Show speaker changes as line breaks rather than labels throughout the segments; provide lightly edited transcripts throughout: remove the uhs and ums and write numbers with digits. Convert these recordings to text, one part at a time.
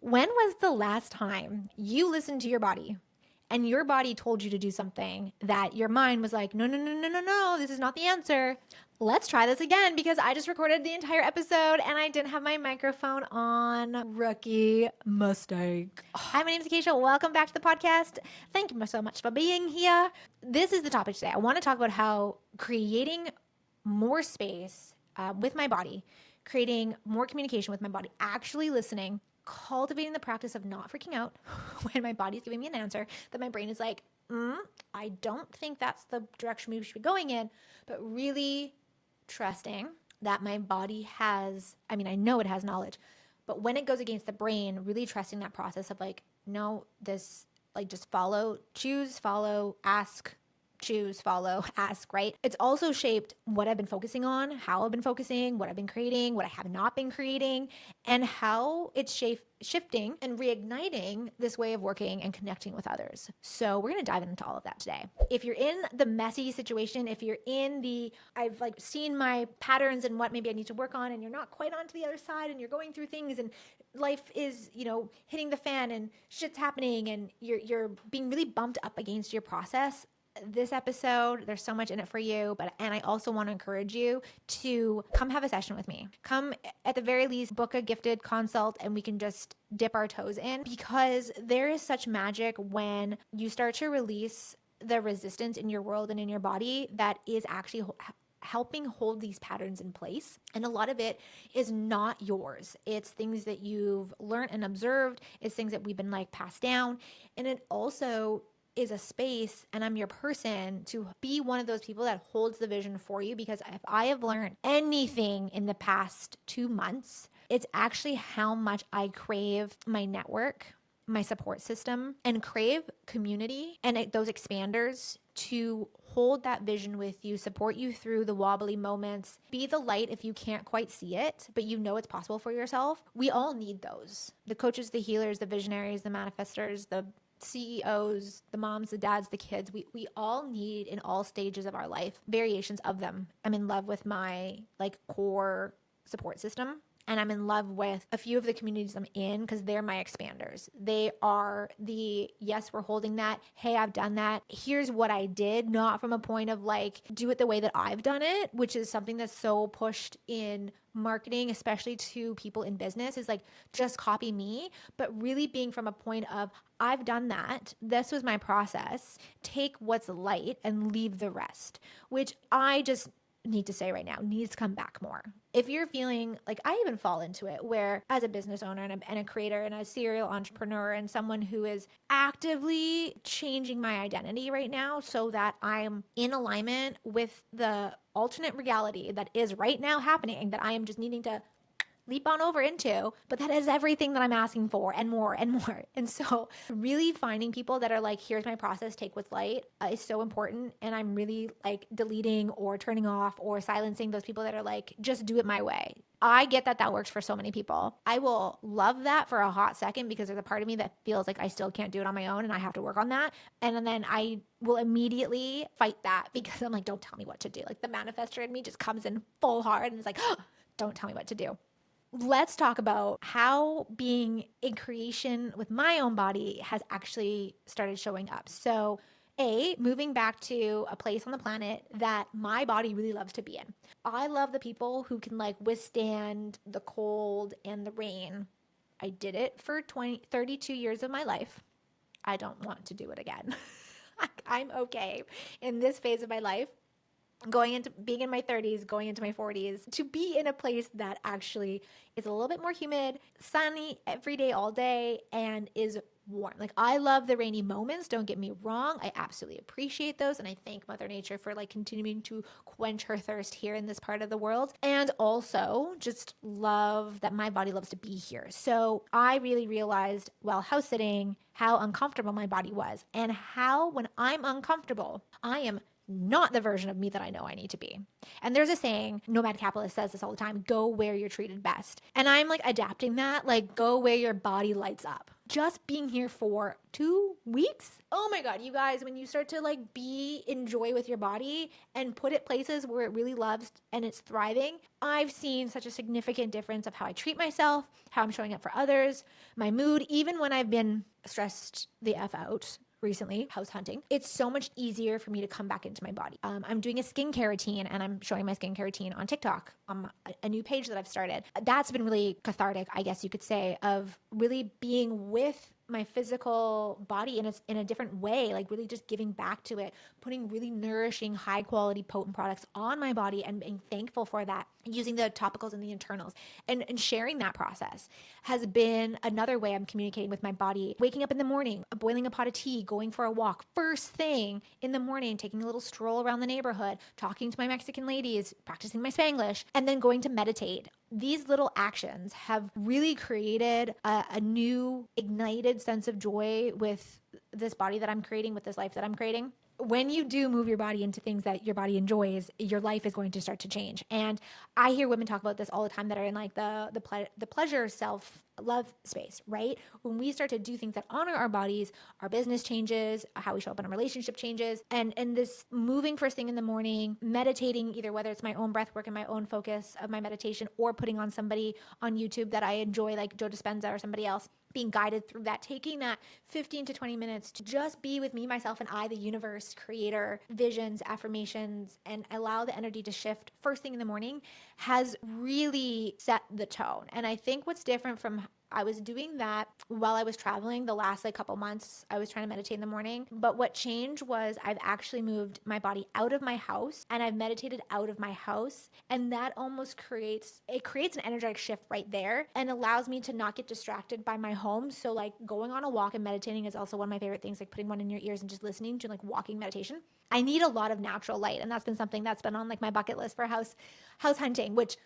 When was the last time you listened to your body and your body told you to do something that your mind was like, no, no, no, no, no, no, this is not the answer. Let's try this again because I just recorded the entire episode and I didn't have my microphone on. Rookie mistake. Hi, my name is Kisha. Welcome back to the podcast. Thank you so much for being here. This is the topic today. I want to talk about how creating more space with my body, creating more communication with my body, actually listening, cultivating the practice of not freaking out when my body's giving me an answer that my brain is like, I don't think that's the direction we should be going in, but really trusting that my body has, I know it has knowledge, but when it goes against the brain, really trusting that process of like, no, this, like just follow, choose, follow, ask, choose, follow, ask, right? It's also shaped what I've been focusing on, how I've been focusing, what I've been creating, what I have not been creating, and how it's shifting and reigniting this way of working and connecting with others. So we're going to dive into all of that today. If you're in the messy situation, if you're in the, I've like seen my patterns and what maybe I need to work on, and you're not quite onto the other side and you're going through things and life is, hitting the fan and shit's happening and you're being really bumped up against your process, this episode, there's so much in it for you, and I also want to encourage you to come have a session with me. Come at the very least, book a gifted consult and we can just dip our toes in, because there is such magic when you start to release the resistance in your world and in your body that is actually helping hold these patterns in place. And a lot of it is not yours. It's things that you've learned and observed. It's things that we've been like passed down. And it also is a space, and I'm your person to be one of those people that holds the vision for you. Because if I have learned anything in the past 2 months, it's actually how much I crave my network, my support system, and crave community and those expanders to hold that vision with you, support you through the wobbly moments, be the light if you can't quite see it, but you know it's possible for yourself. We all need those. The coaches, the healers, the visionaries, the manifestors, the CEOs, the moms, the dads, the kids, we all need in all stages of our life variations of them. I'm in love with my like core support system. And I'm in love with a few of the communities I'm in because they're my expanders. They are the, yes, we're holding that. Hey, I've done that. Here's what I did, not from a point of like, do it the way that I've done it, which is something that's so pushed in marketing, especially to people in business, is like, just copy me, but really being from a point of, I've done that. This was my process. Take what's light and leave the rest, which I just need to say right now needs to come back more. If you're feeling like, I even fall into it, where as a business owner and a creator and a serial entrepreneur and someone who is actively changing my identity right now so that I'm in alignment with the alternate reality that is right now happening, that I am just needing to leap on over into, but that is everything that I'm asking for and more and more. And so really finding people that are like, here's my process, take what's light, is so important. And I'm really like deleting or turning off or silencing those people that are like, just do it my way. I get that works for so many people. I will love that for a hot second because there's a part of me that feels like I still can't do it on my own and I have to work on that. And then I will immediately fight that because I'm like, don't tell me what to do. Like the manifestor in me just comes in full hard and is like, oh, don't tell me what to do. Let's talk about how being in creation with my own body has actually started showing up. So, moving back to a place on the planet that my body really loves to be in. I love the people who can like withstand the cold and the rain. I did it for 32 years of my life. I don't want to do it again. I'm okay in this phase of my life, going into being in my 30s, going into my 40s, to be in a place that actually is a little bit more humid, sunny every day, all day, and is warm. Like I love the rainy moments, don't get me wrong. I absolutely appreciate those. And I thank Mother Nature for like continuing to quench her thirst here in this part of the world. And also just love that my body loves to be here. So I really realized while house sitting how uncomfortable my body was, and how when I'm uncomfortable, I am not the version of me that I know I need to be. And there's a saying, Nomad Capitalist says this all the time, go where you're treated best. And I'm like adapting that, like go where your body lights up. just being here for 2 weeks. Oh my God, you guys, when you start to like enjoy with your body and put it places where it really loves and it's thriving, I've seen such a significant difference of how I treat myself, how I'm showing up for others, my mood, even when I've been stressed the F out recently, house hunting, it's so much easier for me to come back into my body. I'm doing a skincare routine and I'm showing my skincare routine on TikTok, a new page that I've started. That's been really cathartic, I guess you could say, of really being with my physical body in a different way, like really just giving back to it, putting really nourishing, high quality, potent products on my body and being thankful for that, using the topicals and the internals and sharing that process has been another way I'm communicating with my body. Waking up in the morning, boiling a pot of tea, going for a walk, first thing in the morning, taking a little stroll around the neighborhood, talking to my Mexican ladies, practicing my Spanglish, and then going to meditate. These little actions have really created a new ignited sense of joy with this body that I'm creating, with this life that I'm creating. When you do move your body into things that your body enjoys, your life is going to start to change. And I hear women talk about this all the time that are in like the pleasure self love space, right? When we start to do things that honor our bodies, our business changes, how we show up in a relationship changes, and this moving first thing in the morning, meditating, either whether it's my own breath work and my own focus of my meditation, or putting on somebody on YouTube that I enjoy, like Joe Dispenza or somebody else, being guided through that, taking that 15 to 20 minutes to just be with me, myself, and I, the universe, creator, visions, affirmations, and allow the energy to shift first thing in the morning has really set the tone. And I think what's different from I was doing that while I was traveling the last like couple months. I was trying to meditate in the morning. But what changed was I've actually moved my body out of my house and I've meditated out of my house. And that almost creates an energetic shift right there and allows me to not get distracted by my home. So like going on a walk and meditating is also one of my favorite things, like putting one in your ears and just listening to like walking meditation. I need a lot of natural light. And that's been something that's been on like my bucket list for house hunting, which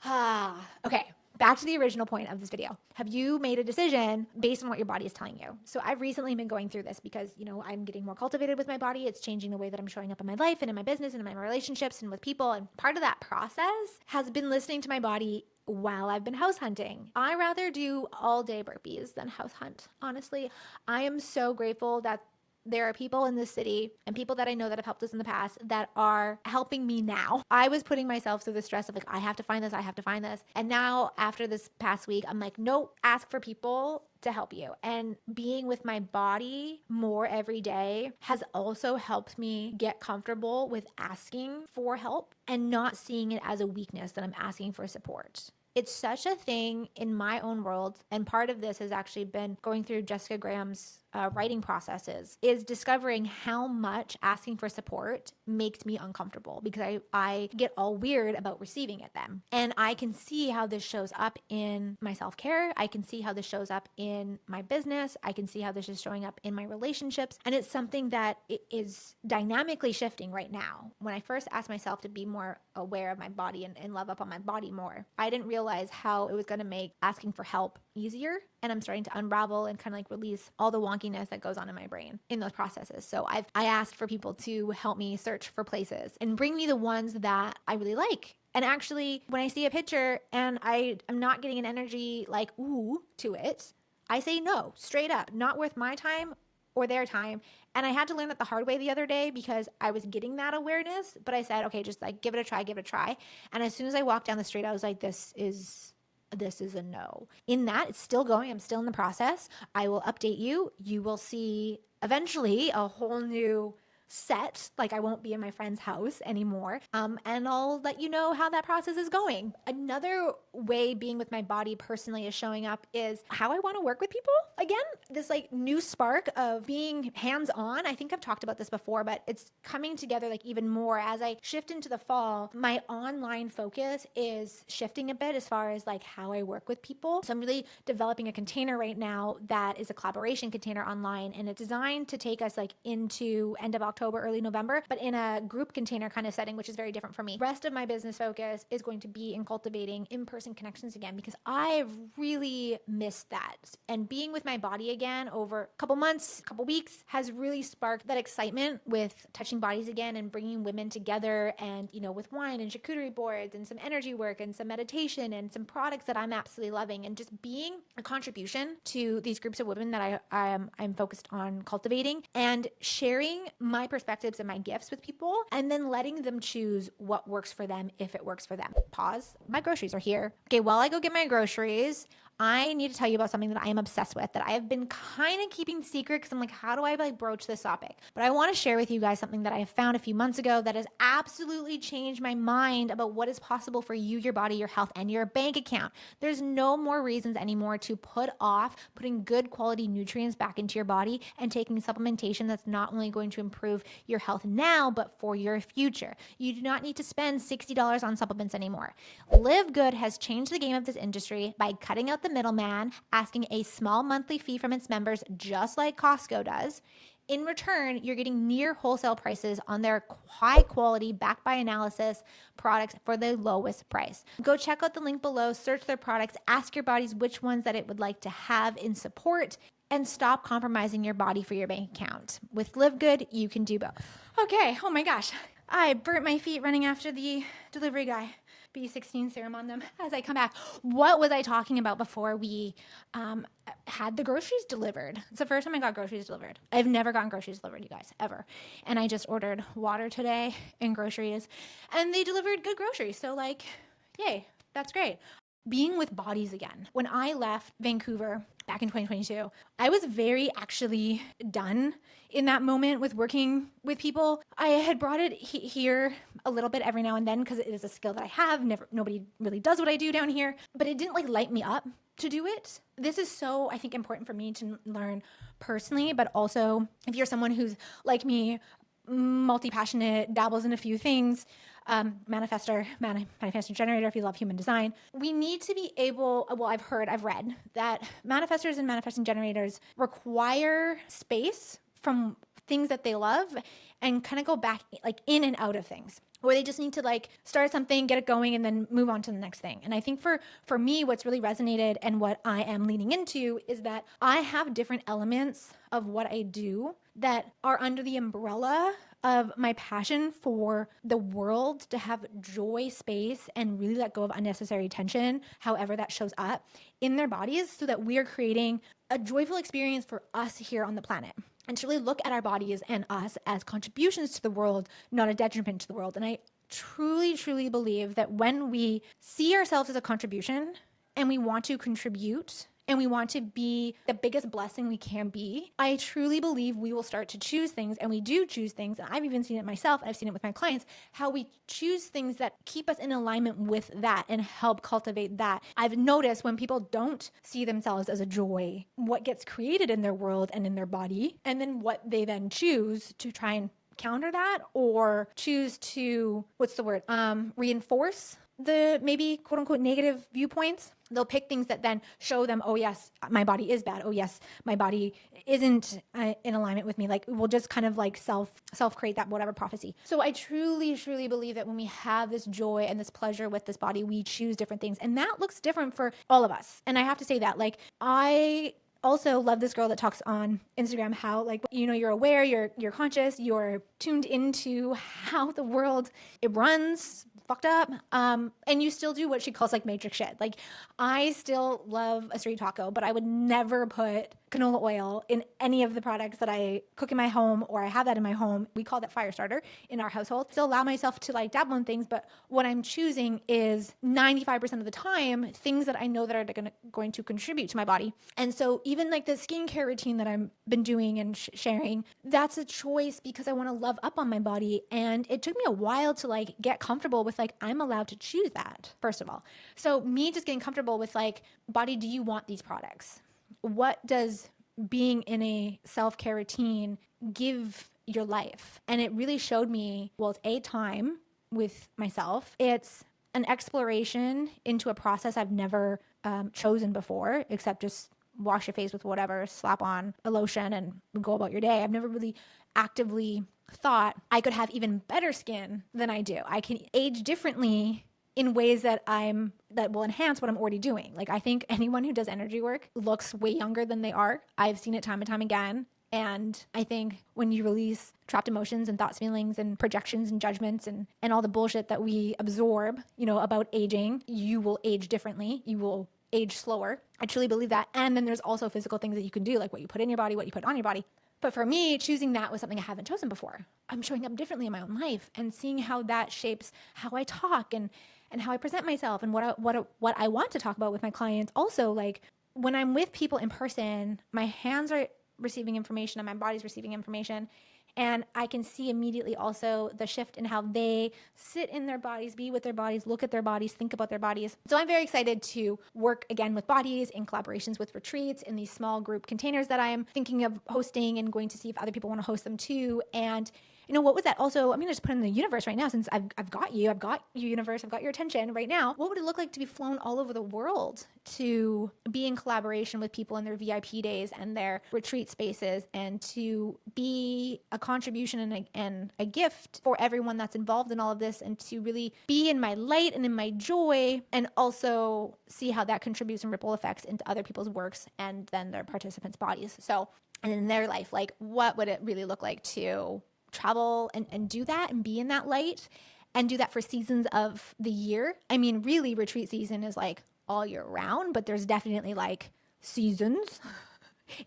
okay, back to the original point of this video. Have you made a decision based on what your body is telling you? So I've recently been going through this because, I'm getting more cultivated with my body. It's changing the way that I'm showing up in my life and in my business and in my relationships and with people. And part of that process has been listening to my body while I've been house hunting. I rather do all day burpees than house hunt. Honestly, I am so grateful that there are people in this city and people that I know that have helped us in the past that are helping me now. I was putting myself through the stress of like, I have to find this, I have to find this. And now after this past week, I'm like, nope, ask for people to help you. And being with my body more every day has also helped me get comfortable with asking for help and not seeing it as a weakness that I'm asking for support. It's such a thing in my own world. And part of this has actually been going through Jessica Graham's writing processes, is discovering how much asking for support makes me uncomfortable because I get all weird about receiving it then. And I can see how this shows up in my self-care. I can see how this shows up in my business. I can see how this is showing up in my relationships. And it's something that is dynamically shifting right now. When I first asked myself to be more aware of my body and love up on my body more, I didn't realize how it was going to make asking for help easier. And I'm starting to unravel and kind of like release all the wonkiness that goes on in my brain in those processes. So I asked for people to help me search for places and bring me the ones that I really like. And actually, when I see a picture and I'm not getting an energy like, ooh, to it, I say no, straight up, not worth my time or their time. And I had to learn that the hard way the other day because I was getting that awareness, but I said, okay, just like give it a try. And as soon as I walked down the street, I was like, this is a no. In that, it's still going. I'm still in the process. I will update you. You will see eventually a whole new set. Like I won't be in my friend's house anymore. And I'll let you know how that process is going. Another way being with my body personally is showing up is how I want to work with people. Again, this like new spark of being hands-on. I think I've talked about this before, but it's coming together like even more as I shift into the fall. My online focus is shifting a bit as far as like how I work with people. So I'm really developing a container right now that is a collaboration container online, and it's designed to take us like into end of October October, early November, but in a group container kind of setting, which is very different for me. Rest of my business focus is going to be in cultivating in-person connections again, because I've really missed that. And being with my body again over a couple months, couple weeks has really sparked that excitement with touching bodies again and bringing women together, and, you know, with wine and charcuterie boards and some energy work and some meditation and some products that I'm absolutely loving, and just being a contribution to these groups of women that I'm focused on cultivating, and sharing my perspectives and my gifts with people, and then letting them choose what works for them if it works for them. Pause. My groceries are here. Okay, while I go get my groceries, I need to tell you about something that I am obsessed with, that I have been kind of keeping secret, because I'm like, how do I like broach this topic? But I want to share with you guys something that I found a few months ago that has absolutely changed my mind about what is possible for you, your body, your health, and your bank account. There's no more reasons anymore to put off putting good quality nutrients back into your body and taking supplementation that's not only going to improve your health now, but for your future. You do not need to spend $60 on supplements anymore. Live Good has changed the game of this industry by cutting out the middleman, asking a small monthly fee from its members, just like Costco does. In return, you're getting near wholesale prices on their high quality, backed by analysis products for the lowest price. Go check out the link below, search their products, ask your bodies which ones that it would like to have in support, and stop compromising your body for your bank account. With Live Good, you can do both. Okay, oh my gosh. I burnt my feet running after the delivery guy. B16 serum on them as I come back. What was I talking about before we had the groceries delivered? It's the first time I got groceries delivered. I've never gotten groceries delivered, you guys, ever. And I just ordered water today and groceries, and they delivered good groceries. So like, yay, that's great. Being with bodies again. When I left Vancouver back in 2022, I was very actually done in that moment with working with people. I had brought it here a little bit every now and then because it is a skill that I have. Nobody really does what I do down here, but it didn't like light me up to do it. This is so, I think, important for me to learn personally, but also if you're someone who's like me, multi-passionate, dabbles in a few things, manifestor generator, if you love human design, we need to be able, well, I've read that manifestors and manifesting generators require space from things that they love and kind of go back like in and out of things, where they just need to like start something, get it going, and then move on to the next thing. And I think for me, what's really resonated and what I am leaning into is that I have different elements of what I do that are under the umbrella of my passion for the world to have joy, space, and really let go of unnecessary tension, however that shows up in their bodies, so that we are creating a joyful experience for us here on the planet. And to really look at our bodies and us as contributions to the world, not a detriment to the world. And I truly, truly believe that when we see ourselves as a contribution and we want to contribute and we want to be the biggest blessing we can be, I truly believe we will start to choose things, and we do choose things. And I've even seen it myself, and I've seen it with my clients, how we choose things that keep us in alignment with that and help cultivate that. I've noticed when people don't see themselves as a joy, what gets created in their world and in their body, and then what they then choose to try and counter that or choose to, reinforce the maybe quote unquote negative viewpoints. They'll pick things that then show them, oh yes, my body is bad. Oh yes, my body isn't in alignment with me. Like we'll just kind of like self create that whatever prophecy. So I truly, truly believe that when we have this joy and this pleasure with this body, we choose different things, and that looks different for all of us. And I have to say that, like, I also love this girl that talks on Instagram how, like, you know, you're aware, you're conscious, you're tuned into how the world, it runs fucked up, and you still do what she calls like matrix shit. Like, I still love a street taco, but I would never put canola oil in any of the products that I cook in my home, or I have that in my home. We call that fire starter in our household. Still allow myself to like dabble in things, but what I'm choosing is 95% of the time things that I know that are going to contribute to my body. And so even like the skincare routine that I've been doing and sharing, that's a choice because I want to love up on my body. And it took me a while to like get comfortable with like, I'm allowed to choose that, first of all. So me just getting comfortable with like, body, do you want these products? What does being in a self-care routine give your life? And it really showed me, well, it's a time with myself. It's an exploration into a process I've never chosen before, except just wash your face with whatever, slap on a lotion and go about your day. I've never really actively thought I could have even better skin than I do. I can age differently in ways that will enhance what I'm already doing. Like, I think anyone who does energy work looks way younger than they are. I've seen it time and time again. And I think when you release trapped emotions and thoughts, feelings, and projections and judgments and all the bullshit that we absorb, about aging, you will age differently. You will age slower. I truly believe that. And then there's also physical things that you can do, like what you put in your body, what you put on your body. But for me, choosing that was something I haven't chosen before. I'm showing up differently in my own life and seeing how that shapes how I talk and how I present myself and what I want to talk about with my clients. Also, like when I'm with people in person, my hands are receiving information and my body's receiving information. And I can see immediately also the shift in how they sit in their bodies, be with their bodies, look at their bodies, think about their bodies. So I'm very excited to work again with bodies in collaborations with retreats in these small group containers that I am thinking of hosting and going to see if other people want to host them too. And what was that also? I'm going to just put in the universe right now since I've got you, universe, I've got your attention right now. What would it look like to be flown all over the world to be in collaboration with people in their VIP days and their retreat spaces and to be a contribution and a gift for everyone that's involved in all of this and to really be in my light and in my joy and also see how that contributes and ripple effects into other people's works and then their participants' bodies. So, and in their life, like what would it really look like to travel and do that and be in that light and do that for seasons of the year? I mean, really, retreat season is like all year round, but there's definitely like seasons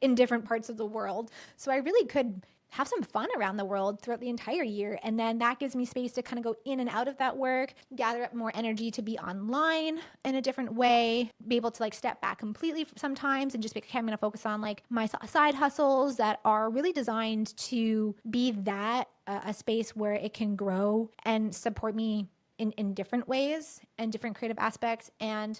in different parts of the world. So I really could have some fun around the world throughout the entire year. And then that gives me space to kind of go in and out of that work, gather up more energy to be online in a different way, be able to like step back completely sometimes and just be, okay, I'm going to focus on like my side hustles that are really designed to be that a space where it can grow and support me in different ways and different creative aspects. And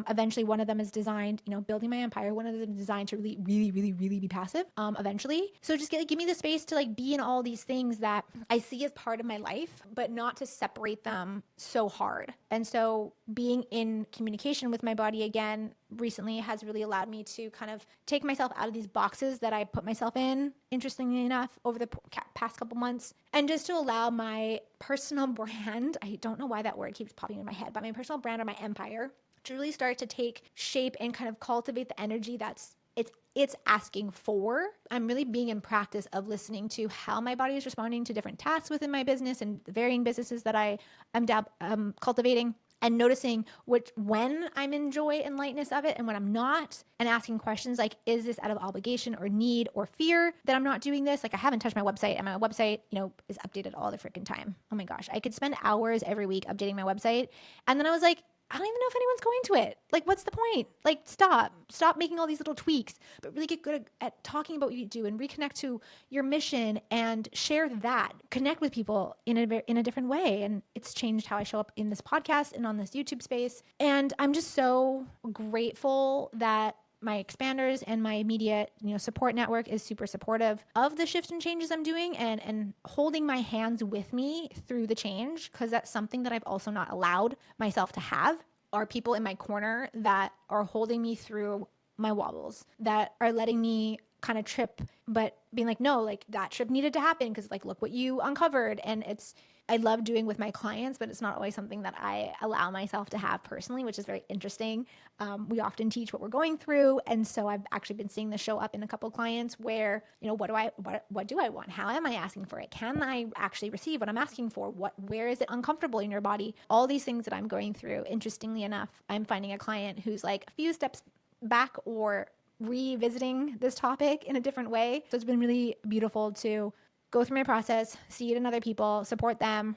eventually one of them is designed, building my empire. One of them is designed to really, really, really, really be passive eventually. So just give me the space to like be in all these things that I see as part of my life, but not to separate them so hard. And so being in communication with my body again recently has really allowed me to kind of take myself out of these boxes that I put myself in, interestingly enough, over the past couple months, and just to allow my personal brand, I don't know why that word keeps popping in my head, but my personal brand or my empire to really start to take shape and kind of cultivate the energy that's it's asking for. I'm really being in practice of listening to how my body is responding to different tasks within my business and the varying businesses that I am cultivating, and noticing when I'm in joy and lightness of it and when I'm not, and asking questions like, is this out of obligation or need or fear that I'm not doing this? Like, I haven't touched my website, and my website, is updated all the freaking time. Oh my gosh. I could spend hours every week updating my website. And then I was like, I don't even know if anyone's going to it. Like, what's the point? Like, stop making all these little tweaks, but really get good at talking about what you do and reconnect to your mission and share that, connect with people in a different way. And it's changed how I show up in this podcast and on this YouTube space. And I'm just so grateful that my expanders and my immediate, support network is super supportive of the shifts and changes I'm doing and holding my hands with me through the change, because that's something that I've also not allowed myself to have, are people in my corner that are holding me through my wobbles, that are letting me kind of trip, but being like, no, like that trip needed to happen because like, look what you uncovered. And I love doing with my clients, but it's not always something that I allow myself to have personally, which is very interesting. We often teach what we're going through. And so I've actually been seeing this show up in a couple of clients where, what do I want? How am I asking for it? Can I actually receive what I'm asking for? Where is it uncomfortable in your body? All these things that I'm going through. Interestingly enough, I'm finding a client who's like a few steps back or revisiting this topic in a different way. So it's been really beautiful to go through my process, see it in other people, support them,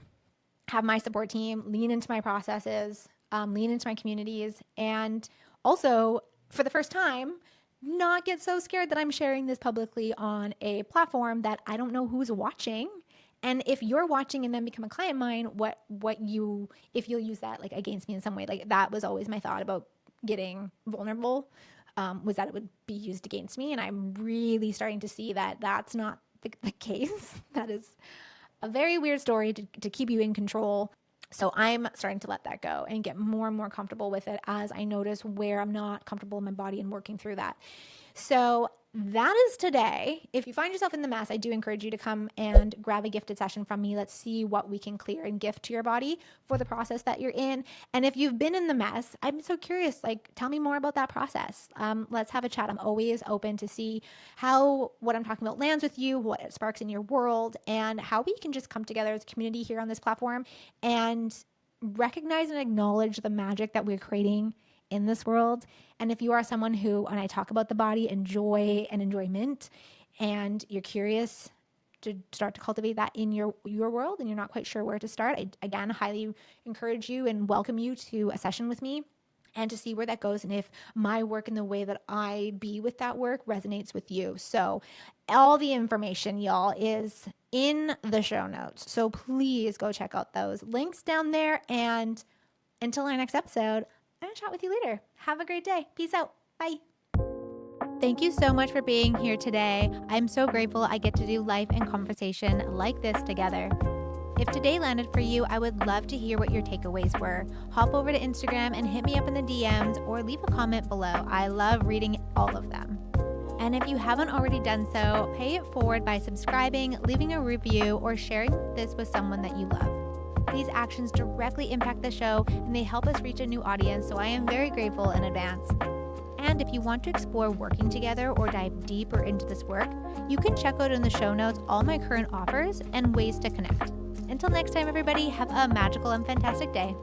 have my support team, lean into my processes, lean into my communities, and also for the first time, not get so scared that I'm sharing this publicly on a platform that I don't know who's watching. And if you're watching and then become a client of mine, if you'll use that like against me in some way, like that was always my thought about getting vulnerable, was that it would be used against me. And I'm really starting to see that that's not the case. That is a very weird story to keep you in control So I'm starting to let that go and get more and more comfortable with it as I notice where I'm not comfortable in my body and working through that. So that is today. If you find yourself in the mess, I do encourage you to come and grab a gifted session from me. Let's see what we can clear and gift to your body for the process that you're in. And if you've been in the mess, I'm so curious, like, tell me more about that process. Let's have a chat. I'm always open to see how what I'm talking about lands with you, what it sparks in your world, and how we can just come together as a community here on this platform and recognize and acknowledge the magic that we're creating in this world. And if you are someone who, when I talk about the body, enjoy and enjoyment, and you're curious to start to cultivate that in your world and you're not quite sure where to start, I again highly encourage you and welcome you to a session with me and to see where that goes and if my work and the way that I be with that work resonates with you. So all the information, y'all, is in the show notes. So please go check out those links down there. And until our next episode, I'm going to chat with you later. Have a great day. Peace out. Bye. Thank you so much for being here today. I'm so grateful I get to do life and conversation like this together. If today landed for you, I would love to hear what your takeaways were. Hop over to Instagram and hit me up in the DMs or leave a comment below. I love reading all of them. And if you haven't already done so, pay it forward by subscribing, leaving a review, or sharing this with someone that you love. These actions directly impact the show and they help us reach a new audience, so I am very grateful in advance. And if you want to explore working together or dive deeper into this work, you can check out in the show notes all my current offers and ways to connect. Until next time, everybody, have a magical and fantastic day.